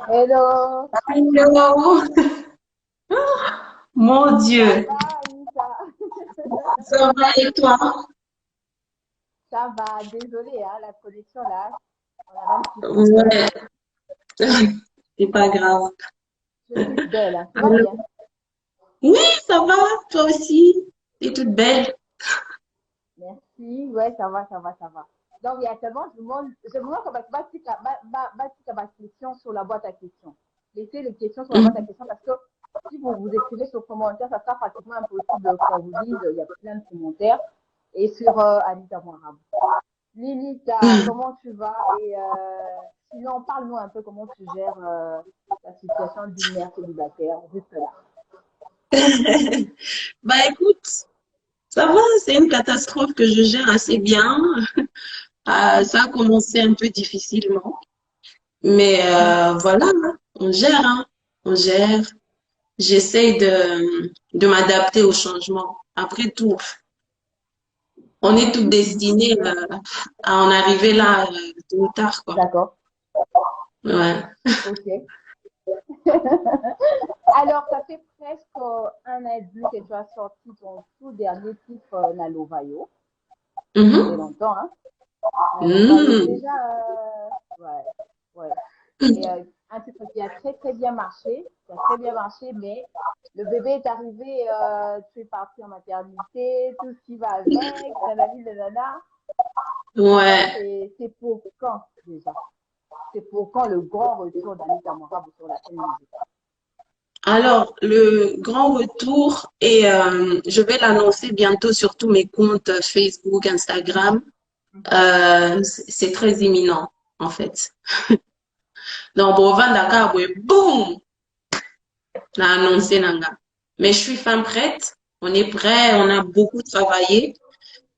Hello, Hello, mon ça Dieu, va, Anissa? ça va et toi? Ça va, désolée, hein, la connexion là, on avait un petit problème. Ouais, c'est pas grave. Je suis belle, hein, tu vas Alors, bien? oui, ça va, toi aussi, t'es toute belle. Merci, ouais, ça va, ça va, ça va. Donc, il y a tellement, je me demande comment tu ma question sur la boîte à questions. Laissez les questions sur la boîte à Mhm. questions parce que si vous vous écrivez sur commentaire, ça sera pratiquement impossible qu'on vous dise, il y a plein de commentaires. Et sur Anita Moirab. Lilita, comment tu vas? Et sinon, parle-nous un peu comment tu gères la situation d'une mère célibataire, juste là. Bah écoute, ça va, c'est une catastrophe que je gère assez bien. Ça a commencé un peu difficilement, mais voilà, hein, on gère, hein, on gère. J'essaye de m'adapter au changement. Après tout, on est toutes destinées à en arriver là tôt ou tard, quoi. D'accord, Ouais. ok. Alors, ça fait presque un an et demi que tu as sorti ton tout dernier titre, Nalovayo. Ça fait Mhm. longtemps, hein? Nalovayo, Mhm. déjà, ouais, ouais. Et un titre qui a très très bien marché, qui a très bien marché, mais le bébé est arrivé, tu es parti en maternité, tout ce qui va avec, nanani, nanana. Alors, Ouais. c'est pour quand déjà? C'est pour quand le grand retour d'Anita Morabe sur la scène musicale? Alors, le grand retour, et je vais l'annoncer bientôt sur tous mes comptes Facebook, Instagram. C'est très imminent, en fait. Donc, bon, Dakar, ouais, boum, l'a annoncé Nanga. Mais je suis fin prête. On est prêt. On a beaucoup travaillé.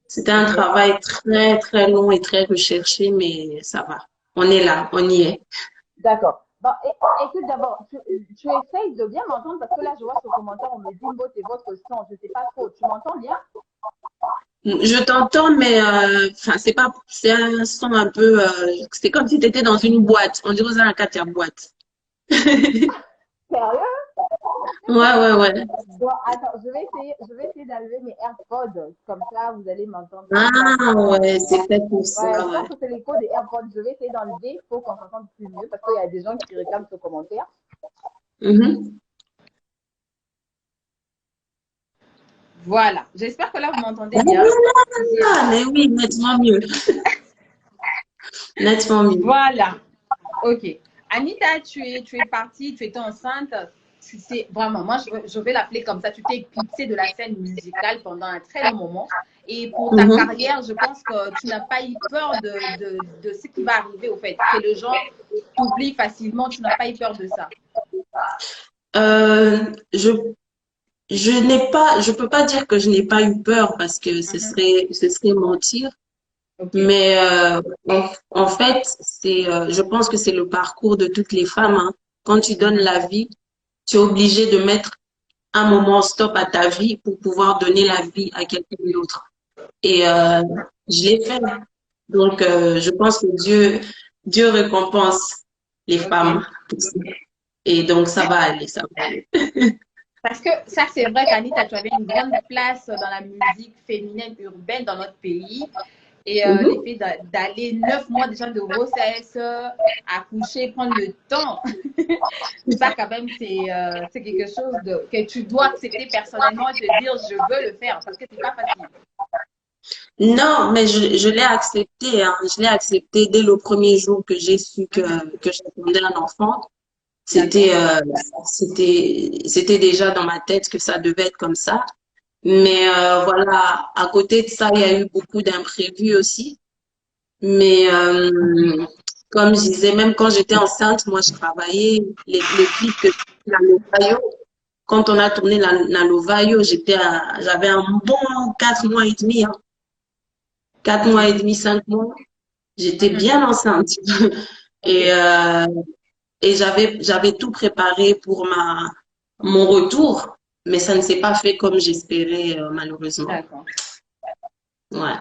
C'était un Ok, travail très, très long et très recherché, mais ça va. On est là, on y est. d'accord. Bon, écoute d'abord, tu essayes de bien m'entendre parce que là, je vois ce commentaire, on me dit, Mbo, c'est votre son, je ne sais pas trop. Tu m'entends bien? Je t'entends, mais enfin, c'est un son un peu, c'est comme si tu étais dans une boîte. On dirait ça, un boîte. Sérieux? Ouais, ouais, ouais. Bon, attends, je vais essayer d'enlever mes AirPods. Comme ça, vous allez m'entendre plus Ah, clairement. ouais, c'est peut-être pour ça, Ouais, je pense ouais. que c'est l'écho des AirPods. Je vais essayer d'enlever pour qu'on s'entende plus mieux parce qu'il y a des gens qui réclament ce commentaire. Mhm. Voilà. J'espère que là, vous m'entendez bien. Ah, mais oui, nettement mieux. Nettement mieux. Voilà. OK. Anita, tu es partie, tu étais enceinte. Tu t'es vraiment, moi, je vais l'appeler comme ça. Tu t'es éclipsée de la scène musicale pendant un très long moment. Et pour ta Mhm. carrière, je pense que tu n'as pas eu peur de ce qui va arriver, au fait. Que les gens t'oublient facilement. Tu n'as pas eu peur de ça. Euh, je, je peux pas dire que je n'ai pas eu peur parce que Mhm. ce serait mentir. OK. Mais en fait, je pense que c'est le parcours de toutes les femmes, hein. Quand tu donnes Mhm. la vie, tu es obligé de mettre un moment stop à ta vie pour pouvoir donner la vie à quelqu'un d'autre. Et je l'ai fait. Donc, je pense que Dieu récompense les femmes OK. pour ça. Et donc, ça va aller, ça va aller. Parce que ça, c'est vrai qu'Anita, tu avais une grande place dans la musique féminine urbaine dans notre pays. Et Mhm. l'effet d'aller 9 mois déjà de grossesse, accoucher, prendre le temps, ça quand même, c'est quelque chose que tu dois accepter personnellement et te dire, je veux le faire parce que c'est pas facile. Non, mais je l'ai accepté, hein. Je l'ai accepté dès le premier jour que j'ai su Mhm. que j'attendais un enfant. D'accord. C'était, c'était déjà dans ma tête que ça devait être comme ça. Mais voilà, à côté de ça, il y a eu beaucoup d'imprévus aussi. Mais comme je disais, même quand j'étais enceinte, moi, je travaillais. Le clip que la Novayo, quand on a tourné la Novayo, j'avais un bon 4 mois et demi, hein. 4 mois et OK. demi, 5 mois. J'étais Mhm. bien enceinte. Et, OK. j'avais tout préparé pour mon retour, mais ça ne s'est pas fait comme j'espérais, malheureusement. D'accord. Ouais.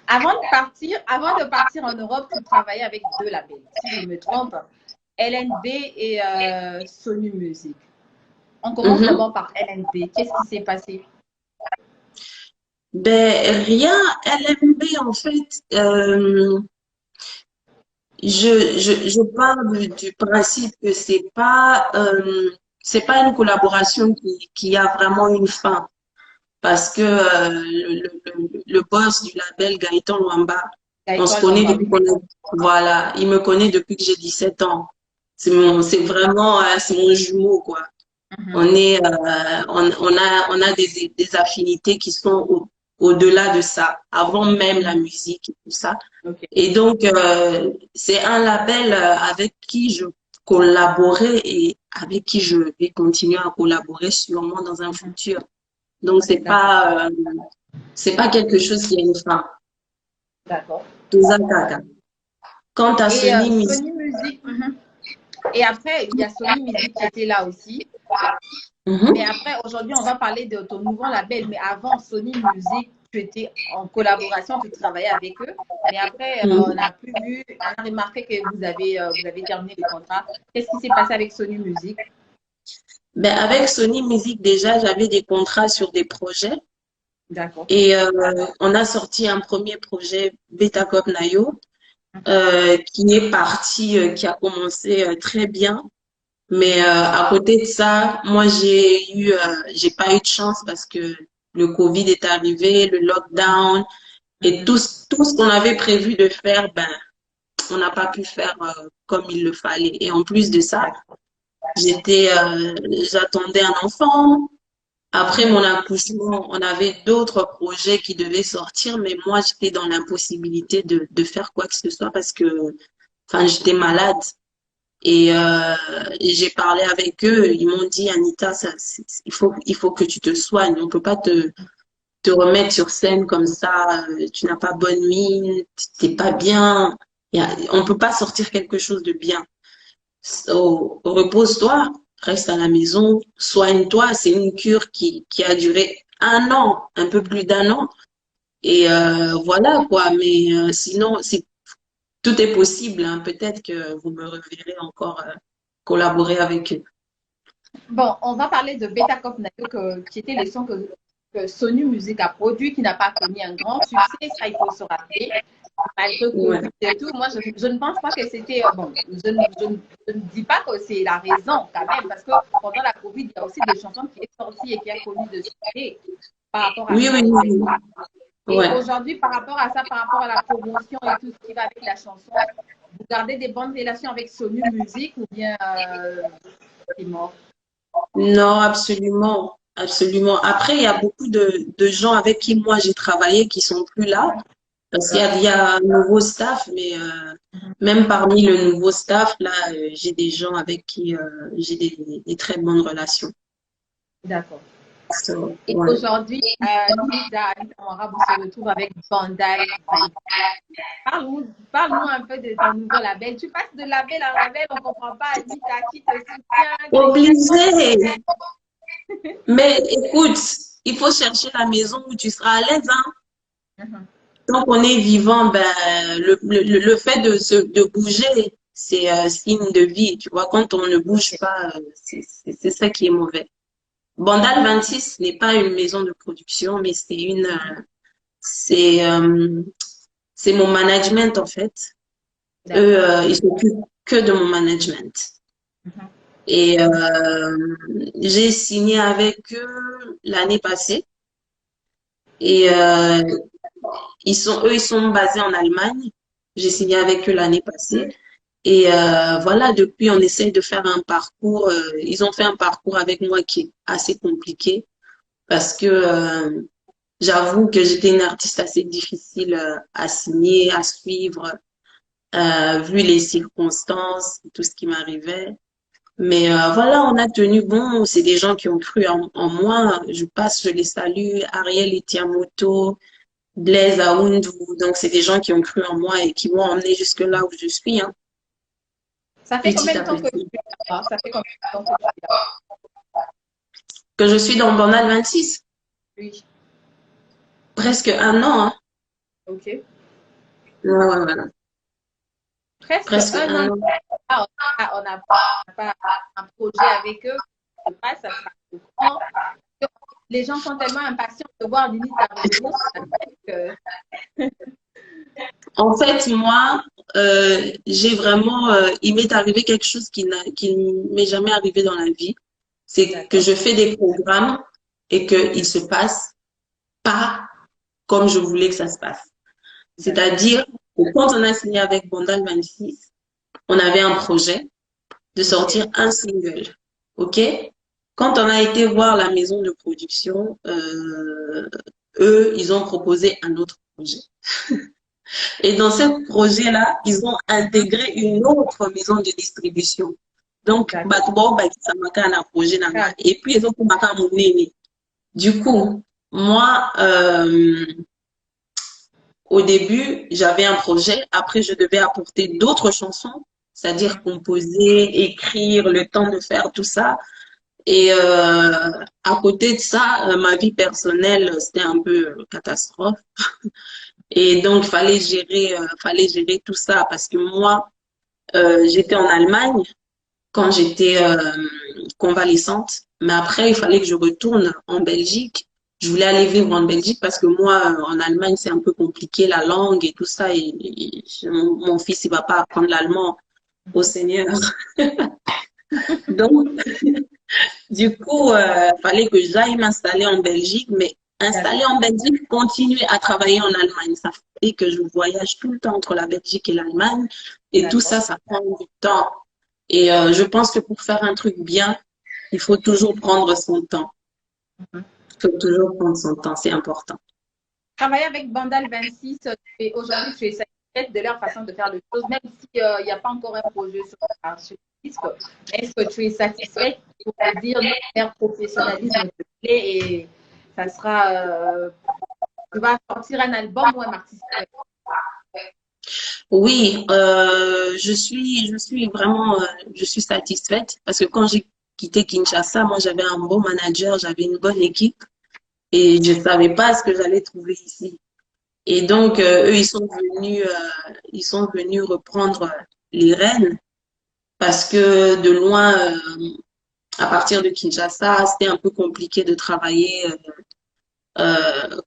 Avant de partir en Europe, tu travaillais avec deux labels, si je me trompe, LNB et Sony Music. On commence Mhm. d'abord par LNB. Qu'est-ce qui s'est passé? Ben, rien, LMB, en fait, je pars du principe que c'est pas une collaboration qui a vraiment une fin. Parce que le boss du label, Gaëtan Wamba, on se Gaëtan connaît Lwamba, depuis oui. qu'on est, voilà, il me connaît depuis que j'ai 17 ans. C'est vraiment, c'est mon jumeau, quoi. Mhm. On est, on a des affinités qui sont au-delà de ça, avant même la musique et tout ça. Ok, Et donc, c'est un label avec qui je collaborais et avec qui je vais continuer à collaborer sûrement dans un mhm. futur. Donc, D'accord, c'est pas quelque chose qui a une fin. d'accord. Tout ça, caca. Quant à Et Sony Music, Sony Music, mhm. Et après, il y a Sony Music qui était là aussi. Mais mhm, après, aujourd'hui, on va parler de ton nouveau label. Mais avant Sony Music, tu étais en collaboration, tu travaillais avec eux. Mais après, on mhm. a plus vu, on a remarqué que vous avez terminé le contrat. Qu'est-ce qui s'est passé avec Sony Music? Ben, avec Sony Music, déjà, j'avais des contrats sur des projets. D'accord. Et on a sorti un premier projet, Beta Cop Nayo, qui est parti, qui a commencé très bien. Mais à côté de ça, moi j'ai pas eu de chance parce que le Covid est arrivé, le lockdown et Mhm. tout ce qu'on avait prévu de faire, ben on n'a pas pu faire comme il le fallait. Et en plus de ça, D'accord. j'attendais un enfant. Après Mhm. mon accouchement, on avait d'autres projets qui devaient sortir, mais moi j'étais dans l'impossibilité de faire quoi que ce soit parce que, enfin, j'étais malade. Et j'ai parlé avec eux, ils m'ont dit, Anita, il faut que tu te soignes. On peut pas te remettre sur scène comme ça. Tu n'as pas bonne mine, t'es pas bien. On peut pas sortir quelque chose de bien. Repose-toi, reste à la maison, soigne-toi. C'est une cure qui a duré un an, un peu plus d'un an. Et voilà quoi. Mais sinon, tout est possible, hein. Peut-être que vous me reverrez encore collaborer avec eux. Bon, on va parler de Beta Cop Nayo, qui était le son que Sony Music a produit, qui n'a pas connu un grand succès. Ça, il faut se rappeler. Malgré Ouais. Covid et tout, moi, je ne pense pas que c'était. Bon, je ne dis pas que c'est la raison quand même, parce que pendant la Covid, il y a aussi des chansons qui sont sorties et qui ont connu de succès par rapport à Oui, ça, oui, en fait. oui, oui. Et Ouais. aujourd'hui, par rapport à ça, par rapport à la promotion et tout ce qui va avec la chanson, vous gardez des bonnes relations avec Sony Music ou bien c'est mort? Non, absolument. Absolument. Après, il y a beaucoup de gens avec qui moi j'ai travaillé qui sont plus là. Parce il y a un nouveau staff, mais même parmi le nouveau staff, là, j'ai des gens avec qui j'ai des très bonnes relations. D'accord. So, Et ouais. aujourd'hui, Nida Marabout se retrouve avec Bandal 20. Parle-nous un peu de ton nouveau label. Tu passes de label à label, on ne comprend pas. Anita qui te soutient, Obligé. Mais écoute, il faut chercher la maison où tu seras à l'aise, hein. Mhm. Tant qu'on est vivant, ben, le fait de bouger, c'est signe de vie. Tu vois, quand on ne bouge pas, c'est ça qui est mauvais. Bandal 26 n'est pas une maison de production, mais c'est, euh, c'est mon management, en fait. Eux, D'accord. ils s'occupent que de mon management. Mhm. Et j'ai signé avec eux l'année passée. Et eux, ils sont basés en Allemagne. J'ai signé avec eux l'année passée. Et voilà, depuis, on essaye de faire un parcours. Ils ont fait un parcours avec moi qui est assez compliqué parce que j'avoue que j'étais une artiste assez difficile à signer, à suivre, vu les circonstances, tout ce qui m'arrivait. Mais voilà, on a tenu bon. C'est des gens qui ont cru en moi. Je passe, je les salue. Ariel Etiamoto, Blaise Aoundou. Donc, c'est des gens qui ont cru en moi et qui m'ont emmené jusque là où je suis, hein, Ça fait petit combien à de temps que petit. tu es là? Ça fait combien de temps que tu es là? Que je suis dans Bornal 26, Oui. presque un an, hein. Ok. Voilà. Presque Presque un un an. an. Ah, on n'a pas un projet avec eux. Je sais pas, ça sera comment. Les gens sont tellement impatients de voir limite ta retour sur la fête que... En fait, moi, j'ai vraiment, il m'est arrivé quelque chose qui ne m'est jamais arrivé dans la vie. C'est que D'accord. je fais des programmes et qu'ils se passent pas comme je voulais que ça se passe. D'accord. C'est-à-dire que quand on a signé avec Bandal 26, on avait un projet de Ok. sortir un single. OK? Quand on a été voir la maison de production, eux, ils ont proposé un autre projet. Et dans ce projet-là, ils ont intégré une autre maison de distribution. Donc, D'accord. ça m'a un projet Ah, et puis ils ont commencé à mon nez. Du coup, moi, au début, j'avais un projet. Après, je devais apporter d'autres chansons, c'est-à-dire composer, écrire, le temps de faire tout ça. Et à côté de ça, ma vie personnelle, c'était un peu catastrophe. Et donc, fallait gérer tout ça parce que moi, j'étais en Allemagne quand j'étais convalescente, mais après, il fallait que je retourne en Belgique. Je voulais aller vivre en Belgique parce que moi, en Allemagne, c'est un peu compliqué, la langue et tout ça. Mon fils, il va pas apprendre l'allemand au Seigneur. Donc, du coup, fallait que j'aille m'installer en Belgique, mais installer d'accord. en Belgique, continuer à travailler en Allemagne. Ça fait que je voyage tout le temps entre la Belgique et l'Allemagne. Et tout D'accord. ça, ça prend du temps. Et je pense que pour faire un truc bien, il faut toujours prendre son temps. Mhm. Il faut toujours prendre son temps, c'est important. Travailler avec Bandal 26, et aujourd'hui, tu es satisfaite de leur façon de faire les choses, même s'il n'y a pas encore un projet sur le disque. Est-ce que tu es satisfaite pour te dire leur professionnalisme te plaît et ça sera, tu vas sortir un album ou un artiste? Oui, je suis vraiment, je suis satisfaite parce que quand j'ai quitté Kinshasa, moi j'avais un bon manager, j'avais une bonne équipe et je savais pas ce que j'allais trouver ici. Et donc D'accord. eux, ils sont venus reprendre les rênes parce que de loin, à partir de Kinshasa, c'était un peu compliqué de travailler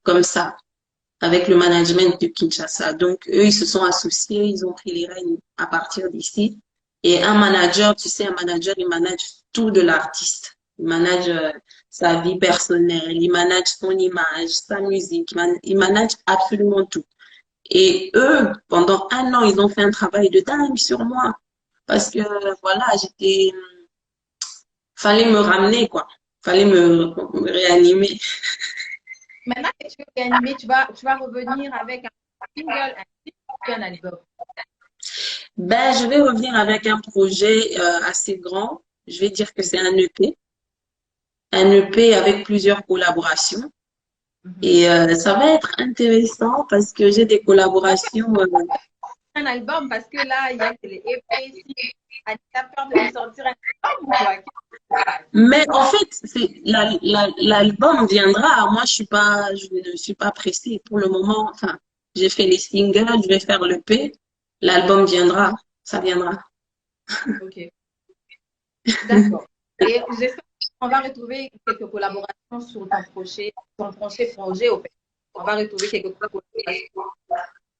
comme ça, avec le management de Kinshasa. Donc, eux, ils se sont associés, ils ont pris les rênes à partir d'ici. Et un manager, tu sais, un manager, il manage tout de l'artiste. Il manage sa vie personnelle, il manage son image, sa musique, il manage absolument tout. Et eux, pendant un an, ils ont fait un travail de dingue sur moi. Parce que, voilà, fallait me ramener, quoi. Fallait me réanimer. Maintenant que tu es animé, tu vas revenir avec un single, un titre et un album. Ben, je vais revenir avec un projet assez grand. Je vais dire que c'est un EP. Un EP avec plusieurs collaborations. Mhm. Et ça va être intéressant parce que j'ai des collaborations. Un album parce que là, il y a que les EP. Si Anita a peur de nous sortir un album ou quoi? Mais en fait, l'album viendra. Moi, je ne suis pas pressée pour le moment. Enfin, j'ai fait les singles, je vais faire l'EP. L'album viendra. Ça viendra. Ok, d'accord. Et j'espère qu'on va retrouver quelques collaborations sur ton prochain projet. Au fait. On va retrouver quelques collaborations.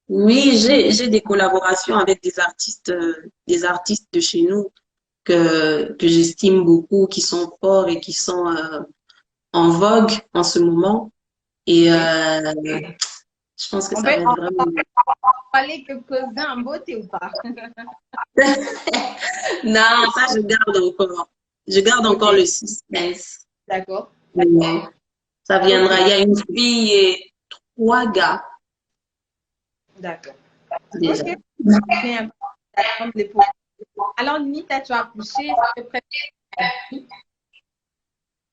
Oui, j'ai des collaborations avec des artistes de chez nous que j'estime beaucoup, qui sont forts et qui sont en vogue en ce moment. Et Ok. je pense que On ça va, va être on vraiment bien. va aller quelques-uns en beauté ou pas? Non, ça, je garde encore. Je garde encore Ok, le suspense. d'accord. Mais ça viendra. Ok, Il y a une fille et trois gars d'accord. déjà. Ok, bien. Alors, Nita, tu as accouché, ça fait presque un an. Il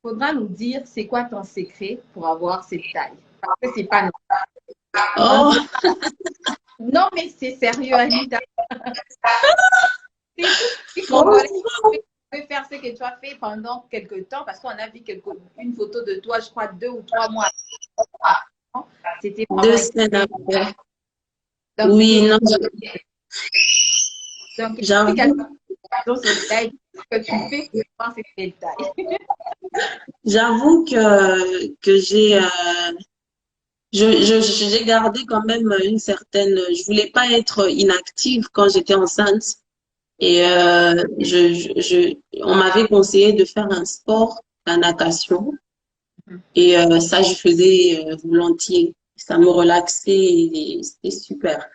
faudra nous dire c'est quoi ton secret pour avoir cette taille. Parce que c'est pas normal. Oh, Non, mais c'est sérieux, Anita. C'est tout petit Congolais franchement. qui peut faire ce que tu as fait pendant quelques temps, parce qu'on a vu une photo de toi, je crois, 2 ou 3 mois avant. C'était Deux vraiment semaines exceptionnel. après. Donc, Oui, non, donc j'avoue, explique-moi sur le live ce que tu fais pour voir ces détails. j'avoue que j'ai gardé quand même une certaine, je voulais pas être inactive quand j'étais enceinte. Et on m'avait conseillé de faire un sport, la natation. Et ça, je faisais volontiers. Ça me relaxait et c'était super.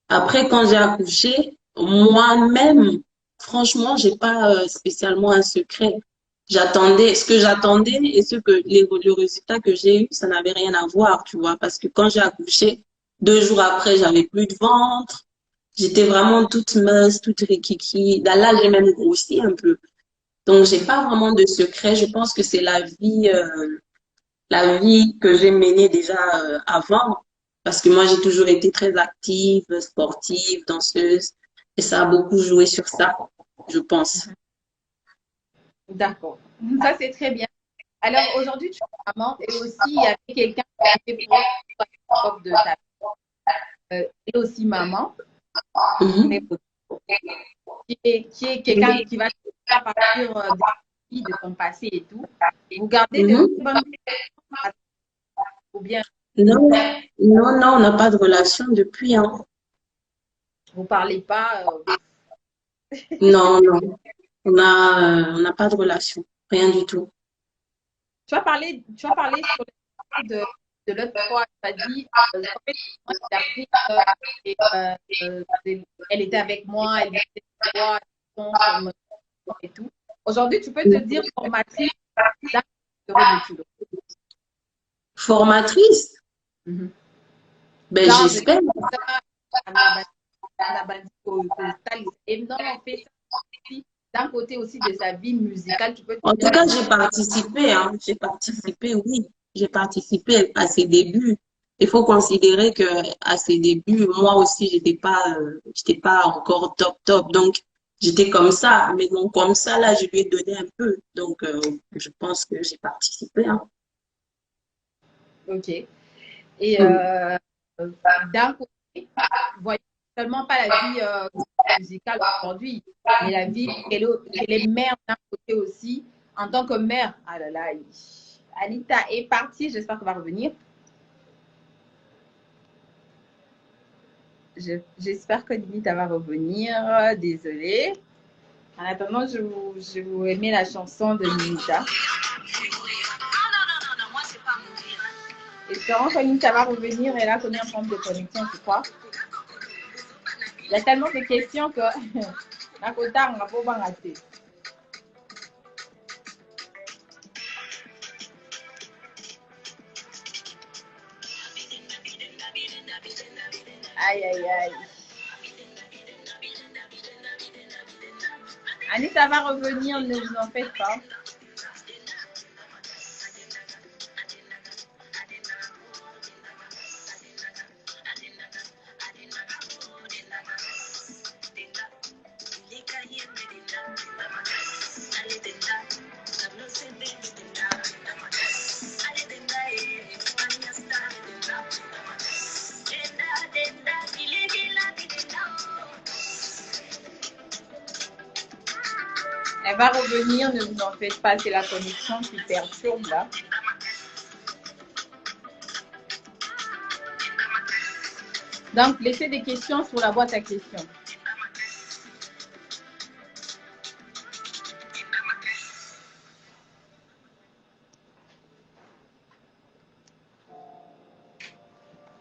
Après, quand j'ai accouché, moi-même, franchement, j'ai pas spécialement un secret. J'attendais, ce que j'attendais et le résultat que j'ai eu, ça n'avait rien à voir, tu vois, parce que quand j'ai accouché, 2 jours après, j'avais plus de ventre. J'étais vraiment toute mince, toute rikiki. Là, j'ai même grossi un peu. Donc, j'ai pas vraiment de secret. Je pense que c'est la vie que j'ai menée déjà avant, parce que moi, j'ai toujours été très active, sportive, danseuse, et ça a beaucoup joué sur ça, je pense. D'accord. Ça, c'est très bien. Alors, aujourd'hui, tu es maman et aussi, il y avait quelqu'un qui était proche de ta et aussi maman, mais Mhm. qui est quelqu'un qui va à partir de ton passé et tout. Vous gardez de Mhm. bonnes relations ou bien Non, non, non, on n'a pas de relation depuis, hein. vous parlez pas. Non, non, on n'a pas de relation, rien du tout. Tu as parlé sur le de l'autre fois. Tu as dit, en fait, moi, j'ai appris elle était avec moi, elle était avec moi, sur mon et tout. Aujourd'hui, tu peux te dire formatrice dans le de Formatrice? Mhm. Ben, Genre, je j'espère. ça, on a bâti que ça, et non, on fait ça aussi. D'un côté aussi de sa vie musicale, tu peux te En tout dire cas, que j'ai participé, hein. J'ai participé, oui. J'ai participé à ses débuts. Il faut considérer que à ses débuts, moi aussi, j'étais pas encore top top. Donc, j'étais comme ça. Mais non, comme ça, là, je lui ai donné un peu. Donc, je pense que j'ai participé, hein. ok. Et Mm. d'un côté, voyons seulement pas la vie musicale aujourd'hui, mais la vie qu'elle est mère d'un côté aussi, en tant que mère. Ah là là, Anita est partie, j'espère qu'elle va revenir. J'espère que Anita va revenir, désolée. En attendant, je vous remets la chanson de Nita. Espérons que Nita va revenir, elle a connu un problème de connexion, je crois. Il y a tellement de questions que Nakota, on n'a pas raté. Aïe, aïe, aïe. Anita va revenir, ne vous en faites pas. Elle va revenir, ne vous en faites pas, c'est la connexion qui perturbe là. Donc, laissez des questions sur la boîte à questions.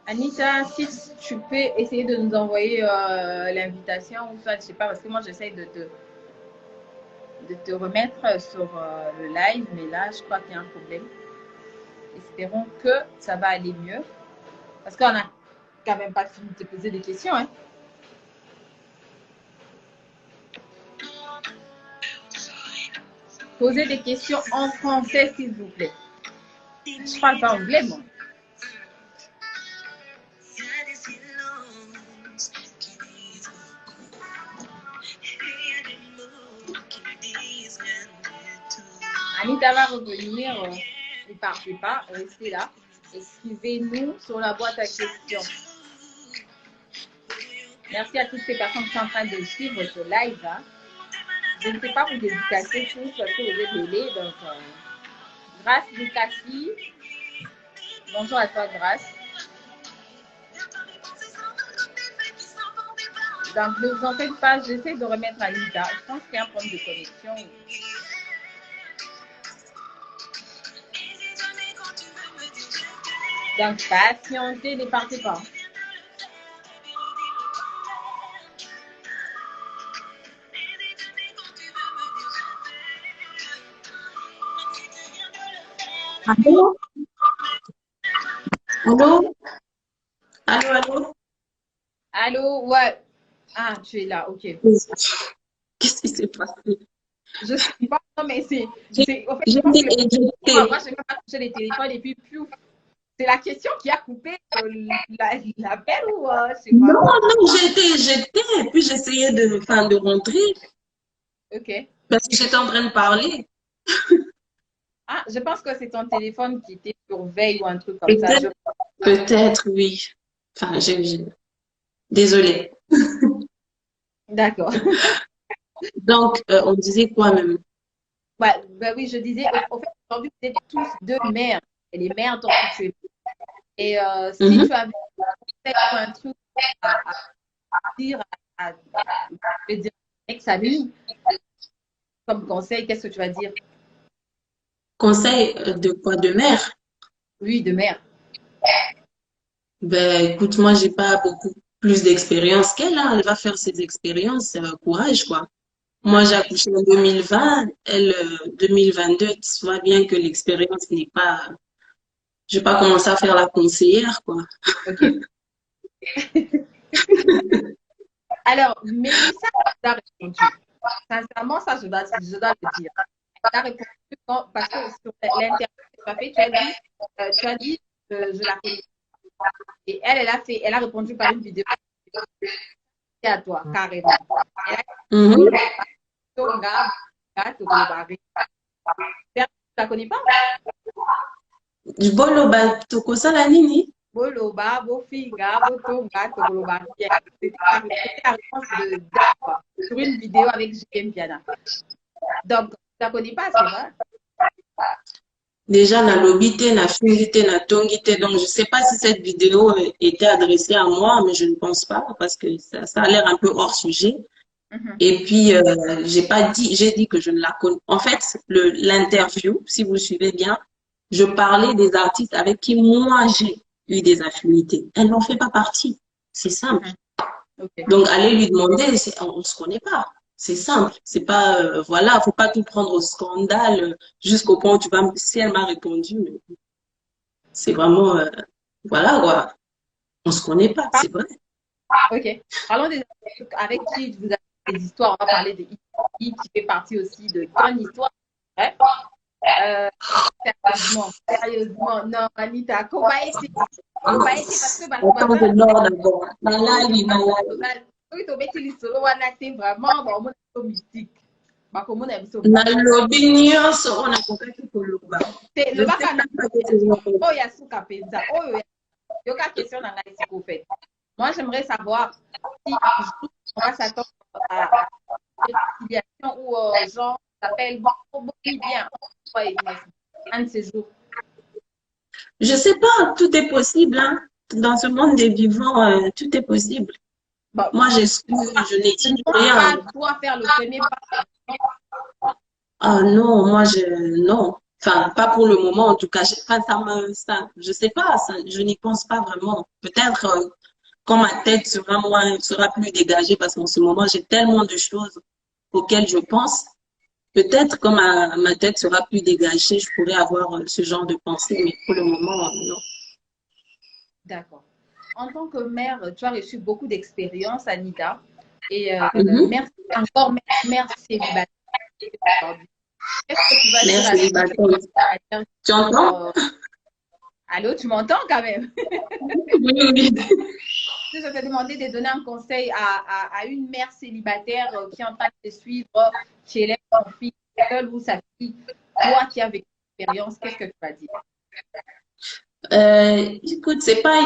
Anita, si tu peux essayer de nous envoyer l'invitation ou soit, je sais pas, parce que moi j'essaie de te remettre sur le live, mais là je crois qu'il y a un problème. Espérons que ça va aller mieux. Parce qu'on a quand même pas fini de te poser des questions. Hein. Posez des questions en français, s'il vous plaît. Je parle pas anglais, moi. Anita va revenir. Ne partez pas, restez là. Écrivez-nous sur la boîte à questions. Merci à toutes ces personnes qui sont en train de suivre ce live. Hein. Je ne sais pas vous dédicacer tous parce que vous êtes mêlés. Donc, Grâce Lucassi. Bonjour à toi, Grâce. Donc, ne vous en faites pas. J'essaie de remettre Anita. Je pense qu'il y a un problème de connexion. Donc, patientez, ne partez pas. Allô? Allô? Allô, allô? Allô, ouais. Ah, tu es là, ok. Qu'est-ce qui s'est passé? Je ne sais pas, non, mais c'est. En fait, J'étais éjectée. moi, je n'ai pas touché les téléphones et puis, piouf, c'est la question qui a coupé l'appel ou je sais Non, pas. non, j'étais, puis j'essayais de rentrer Ok. parce que j'étais en train de parler. Ah, je pense que c'est ton téléphone qui était sur veille ou un truc comme ça. Peut-être, oui. Enfin, désolée. D'accord. Donc, on disait quoi même? Ouais, ben oui, je disais, au fait, aujourd'hui, vous êtes tous deux mères. Et les mères dont tu es. Et si tu avais un truc à dire je vais dire, ex-ami, comme conseil, qu'est-ce que tu vas dire? Conseil de quoi? De mère? Oui, de mère. Ben, écoute, moi, j'ai pas beaucoup plus d'expérience qu'elle, hein. Elle va faire ses expériences, courage, quoi. Moi, j'ai accouché en 2020, elle, 2022. Tu vois bien que l'expérience n'est pas. Je vais pas commencer à faire la conseillère, quoi. Ok. Alors, Mélissa t'a répondu. Sincèrement, ça, je dois le dire. Elle t'a répondu parce que sur l'interview que tu as fait, tu as dit, je la connais. Et elle a répondu par une vidéo à toi, carrément. Elle a Mhm. dit, Tonga, Togolobari. Tu la connais pas? Du bolo, ba, tokosala nini? Boloba, Bofiga, Botonga, Togolobari. C'était la réponse de Dakwa sur une vidéo avec JM Piana. Donc, tu la connais pas, c'est vrai? Déjà, na lobby te, na fingi te, na tongi te. Donc, je sais pas si cette vidéo était adressée à moi, mais je ne pense pas parce que ça a l'air un peu hors sujet. Et puis, j'ai dit que je ne la connais. En fait, l'interview, si vous suivez bien, je parlais des artistes avec qui moi j'ai eu des affinités. Elle n'en fait pas partie. C'est simple. Okay. Donc, allez lui demander, on ne se connaît pas. C'est simple. C'est pas, voilà, faut pas tout prendre au scandale jusqu'au point où tu vas, si elle m'a répondu, c'est vraiment, voilà, quoi. On se connaît pas, c'est vrai. Ok. Parlons des avec qui vous avez des histoires. On va parler de qui fait partie aussi de ton histoire. Ouais. Sérieusement, non, Anita, comment est-ce parce que Attends de l'or d'abord. Malali, malali. oui, tu mets l'histoire, c'est vraiment bon, mon mystique. Nalobi nyonso on a kokaki koloba. C'est le bac oh, il y a Souka Penza. Oh, il y a question dans la psycho fait. Moi, j'aimerais savoir si on va s'attendre à une filiation où genre s'appelle bon bien un de ces jours. Je sais pas, tout est possible, hein. Dans ce monde des vivants, tout est possible. Bon, moi, je n'étudie rien. Pas toi faire le premier pas. Ah non, non. Enfin, pas pour le moment, en tout cas. Je sais pas, je n'y pense pas vraiment. Peut-être quand ma tête sera plus dégagée, parce qu'en ce moment, j'ai tellement de choses auxquelles je pense. Peut-être quand ma tête sera plus dégagée, je pourrais avoir ce genre de pensée, mais pour le moment, non. D'accord. En tant que mère, tu as reçu beaucoup d'expérience, Anita. Et merci encore, mère célibataire. Qu'est-ce que tu vas dire à tu entends? Allô, tu m'entends quand même? Oui. Je te demandais de donner un conseil à une mère célibataire qui est en train de suivre chez elle son fils seul ou sa fille. Toi qui as vécu l'expérience, qu'est-ce que tu vas dire? Écoute, c'est pas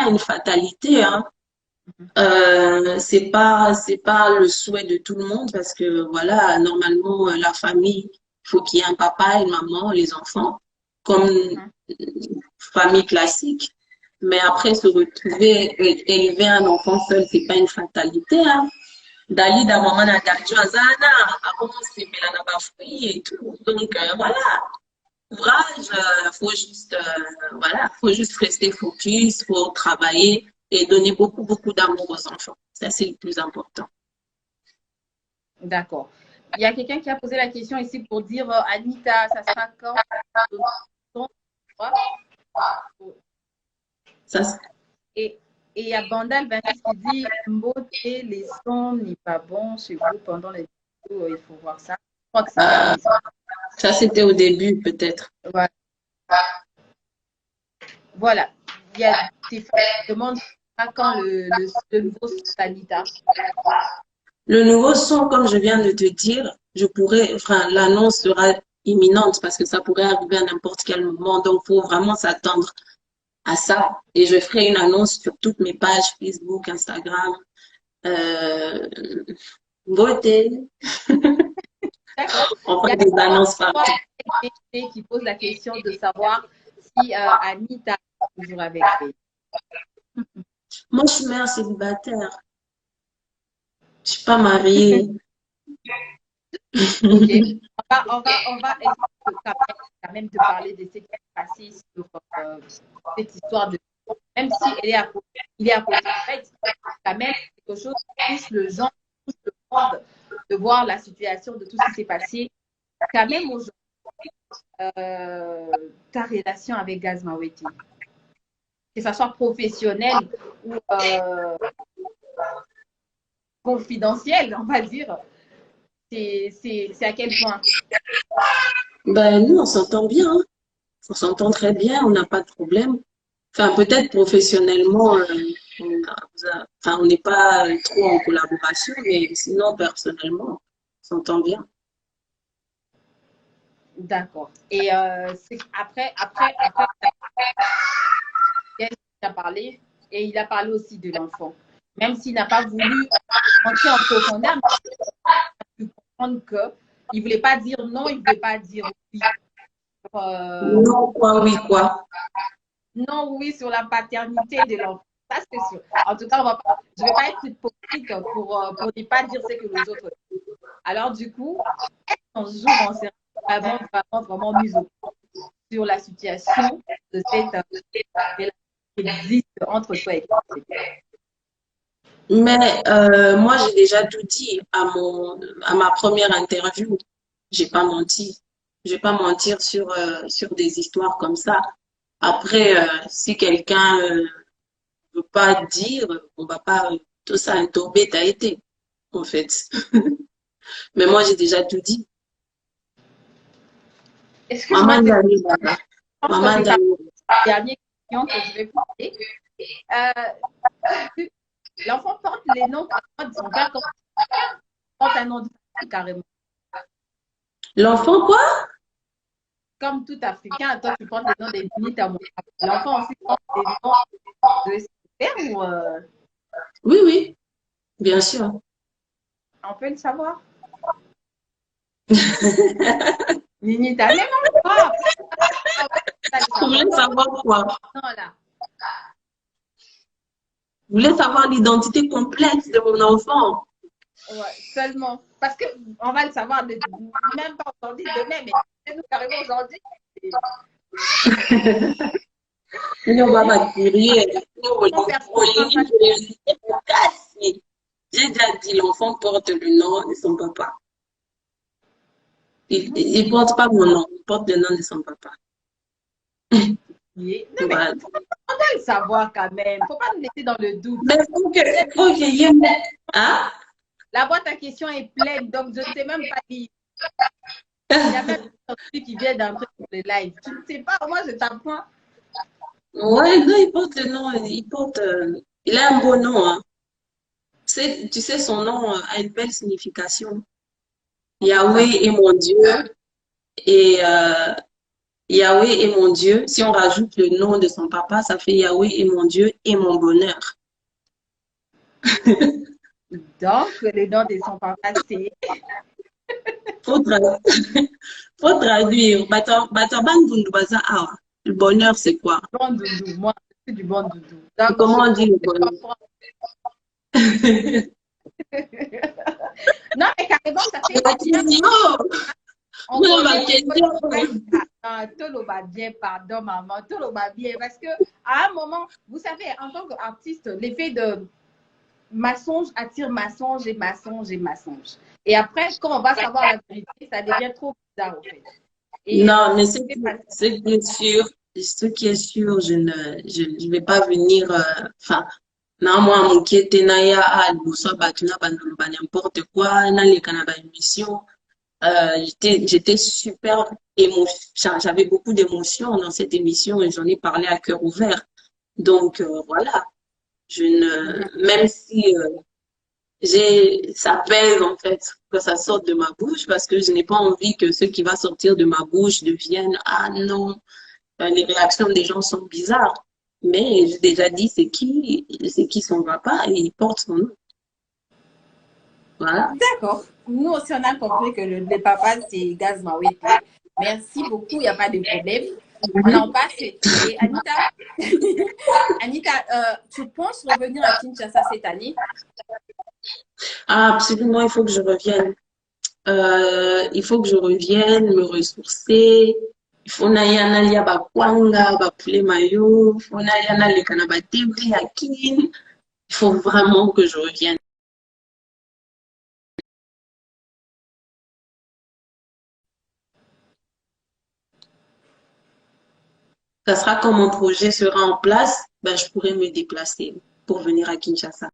une fatalité, hein. C'est pas le souhait de tout le monde parce que voilà, normalement, la famille, il faut qu'il y ait un papa, une maman, les enfants, comme Mhm. famille classique. Mais après, se retrouver, élever un enfant seul, c'est pas une fatalité, hein. Dalida, maman, na Darjo, Azana, avant, c'est Mélana Bafoui et tout. Donc, voilà. Courage, faut juste rester focus, faut travailler et donner beaucoup, beaucoup d'amour aux enfants. Ça, c'est le plus important. D'accord. Il y a quelqu'un qui a posé la question ici pour dire Anita, ça sera quand Ça, et, et il y a Bandal 26 qui dit Mboté, les sons n'est pas bon chez vous pendant les vidéos, il faut voir ça. Je crois que c'était un euh, message. ça c'était au début, peut-être. Voilà. Voilà. Il y a des femmes qui demandent quand le nouveau Anita. Le nouveau son, comme je viens de te dire, enfin, l'annonce sera imminente parce que ça pourrait arriver à n'importe quel moment. Donc, faut vraiment s'attendre à ça. Et je ferai une annonce sur toutes mes pages Facebook, Instagram. Euh, Votez. D'accord. On Il y fait a des annonces partout. qui pose la question de savoir si Anita est toujours avec lui. Moi, je suis mère célibataire. Je suis pas mariée. Ok. On va essayer quand même de parler de ce qui est passé sur cette histoire de. Même si il est à côté de fait, quand même quelque chose qui touche le genre, qui touche le monde, de voir la situation de tout ce qui s'est passé. Quand même aujourd'hui, ta relation avec Gaz Maweti, que ce soit professionnel ou confidentiel, on va dire, c'est à quel point? Ben, nous, on s'entend bien, hein. On s'entend très bien, on n'a pas de problème. Enfin, peut-être professionnellement, enfin, on n'est pas trop en collaboration, mais sinon, personnellement, on s'entend bien. D'accord. Et après, il a parlé et il a parlé aussi de l'enfant. Même s'il n'a pas voulu entrer en profondeur, mais il a pu comprendre qu'il ne voulait pas dire non, il ne voulait pas dire oui. Non, quoi, oui, quoi. Non, oui, sur la paternité de l'enfant. Ça, c'est sûr. En tout cas, je ne vais pas être hypocrite pour ne pas dire ce que les autres disent. Alors, du coup, un jour, on s'est vraiment mis au point sur la situation de cette relation qui existe entre toi et toi. Mais moi, j'ai déjà tout dit à ma première interview. J'ai pas menti. Je vais pas mentir sur des histoires comme ça. Après, si quelqu'un veut pas dire, on va pas tout ça un tombé t'as été, en fait. Mais moi, j'ai déjà tout dit. Excuse-moi, Maman je Dani, pense que Maman c'est la Dani. dernière question que je vais poser. L'enfant porte les noms de son père comme porte un nom de famille carrément. L'enfant quoi? Comme tout Africain, toi tu portes les noms des limites à mon père. L'enfant aussi porte les noms de son père ou Oui, oui, bien sûr. on peut le savoir? Nini, t'as même pas. Vous voulez savoir quoi? Non, là. Vous voulez savoir l'identité complète de mon enfant? Ouais, seulement. Parce qu'on va le savoir même pas aujourd'hui, demain, mais nous carrément aujourd'hui. Nous, on va crier. J'ai déjà dit, l'enfant porte le nom de son papa. Il ne porte pas mon nom, il porte le nom de son papa. Non, mais Voilà. on doit le savoir quand même. Il ne faut pas nous laisser dans le doute. Mais faut qu'il y ait... Hein? La boîte à questions est pleine, donc je ne sais même pas lire. Il y a même celui qui vient d'entrer sur le live. Tu ne sais pas, moi je t'apprends. Ouais, non, il porte le nom, il a un beau nom, hein. Tu sais, son nom a une belle signification. Yahweh est mon Dieu et Yahweh est mon Dieu. Si on rajoute le nom de son papa, ça fait Yahweh est mon Dieu et mon bonheur. Donc, les noms ne sont pas passés. Faut, tra- faut traduire. Bata bandundu baza awa. Le bonheur, c'est quoi? Bon doudou. Moi, je suis du bon doudou. Donc, Comment on dit le je bonheur? comprends. Non, mais carrément, ça fait La bien. question. On Non, ma connaît question. tout le va bien, pardon maman, tout le va bien. Parce que à un moment, vous savez, en tant qu'artiste, l'effet de mensonge attire mensonge et mensonge et mensonge. Et après, quand on va savoir la vérité, ça devient trop bizarre en fait. Et Non, mais c'est ce qui est sûr, je vais pas venir, enfin, na moi, mon qui était naya, liboso batu na bandolo ba n'importe quoi, na les canaba émission, j'étais super j'avais beaucoup d'émotions dans cette émission et j'en ai parlé à cœur ouvert. Donc, voilà, même si, ça pèse en fait que ça sorte de ma bouche parce que je n'ai pas envie que ce qui va sortir de ma bouche devienne ah non, les réactions des gens sont bizarres. Mais j'ai déjà dit c'est qui son papa et il porte son nom. Voilà. d'accord. Nous aussi, on a compris que le papa, c'est Gaz Mawete. Merci beaucoup, il n'y a pas de problème. On en passe. Et Anita, Anita, tu penses revenir à Kinshasa cette année? Ah, absolument, il faut que je revienne. Il faut que je revienne, me ressourcer. Il faut na yana lia bakwanga, bapule mayo, il faut na yana leka na batevri ya kin. Il faut vraiment que je revienne. Ça sera quand mon projet sera en place, ben, je pourrai me déplacer pour venir à Kinshasa.